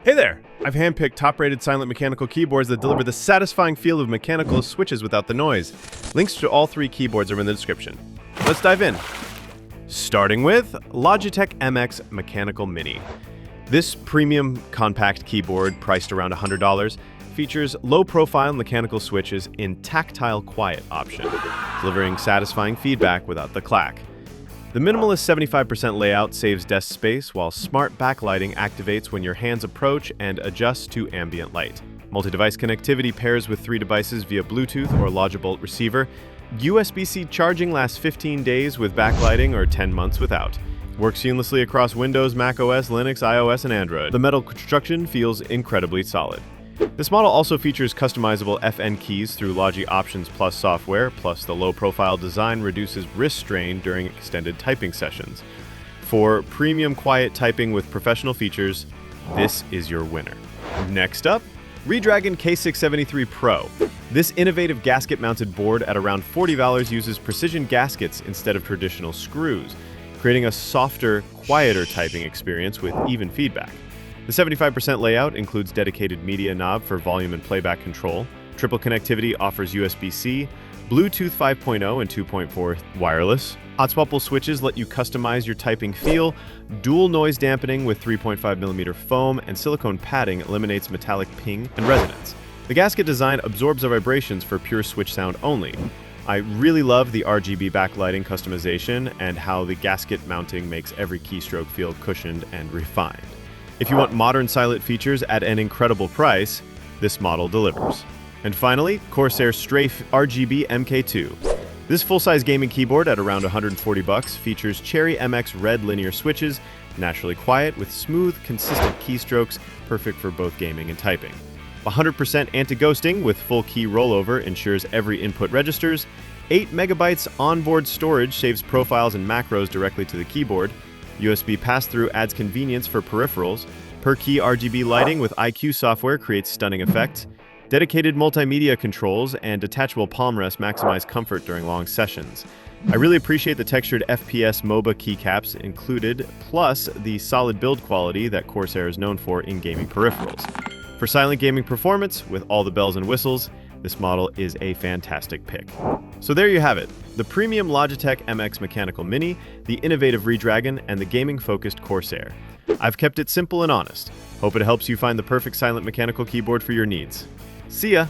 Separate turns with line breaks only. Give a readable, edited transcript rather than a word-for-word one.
Hey there! I've handpicked top-rated silent mechanical keyboards that deliver the satisfying feel of mechanical switches without the noise. Links to all three keyboards are in the description. Let's dive in. Starting with Logitech MX Mechanical Mini. This premium compact keyboard, priced around $100, features low-profile mechanical switches in tactile quiet option, delivering satisfying feedback without the clack. The minimalist 75% layout saves desk space, while smart backlighting activates when your hands approach and adjusts to ambient light. Multi-device connectivity pairs with 3 devices via Bluetooth or Logibolt receiver. USB-C charging lasts 15 days with backlighting or 10 months without. Works seamlessly across Windows, Mac OS, Linux, iOS, and Android. The metal construction feels incredibly solid. This model also features customizable FN keys through Logi Options Plus software, plus the low-profile design reduces wrist strain during extended typing sessions. For premium quiet typing with professional features, this is your winner. Next up, Redragon K673 Pro. This innovative gasket-mounted board at around $40 uses precision gaskets instead of traditional screws, creating a softer, quieter typing experience with even feedback. The 75% layout includes dedicated media knob for volume and playback control. Triple connectivity offers USB-C, Bluetooth 5.0 and 2.4 wireless. Hot swappable switches let you customize your typing feel. Dual noise dampening with 3.5mm foam and silicone padding eliminates metallic ping and resonance. The gasket design absorbs the vibrations for pure switch sound only. I really love the RGB backlighting customization and how the gasket mounting makes every keystroke feel cushioned and refined. If you want modern silent features at an incredible price, this model delivers. And finally, CORSAIR STRAFE RGB MK2. This full-size gaming keyboard at around $140 features Cherry MX red linear switches, naturally quiet with smooth, consistent keystrokes, perfect for both gaming and typing. 100% anti-ghosting with full key rollover ensures every input registers. 8 MB onboard storage saves profiles and macros directly to the keyboard. USB pass-through adds convenience for peripherals. Per-key RGB lighting with IQ software creates stunning effects. Dedicated multimedia controls and detachable palm rest maximize comfort during long sessions. I really appreciate the textured FPS MOBA keycaps included, plus the solid build quality that CORSAIR is known for in gaming peripherals. For silent gaming performance, with all the bells and whistles, this model is a fantastic pick. So there you have it, the premium Logitech MX Mechanical Mini, the innovative Redragon, and the gaming-focused CORSAIR. I've kept it simple and honest. Hope it helps you find the perfect silent mechanical keyboard for your needs. See ya!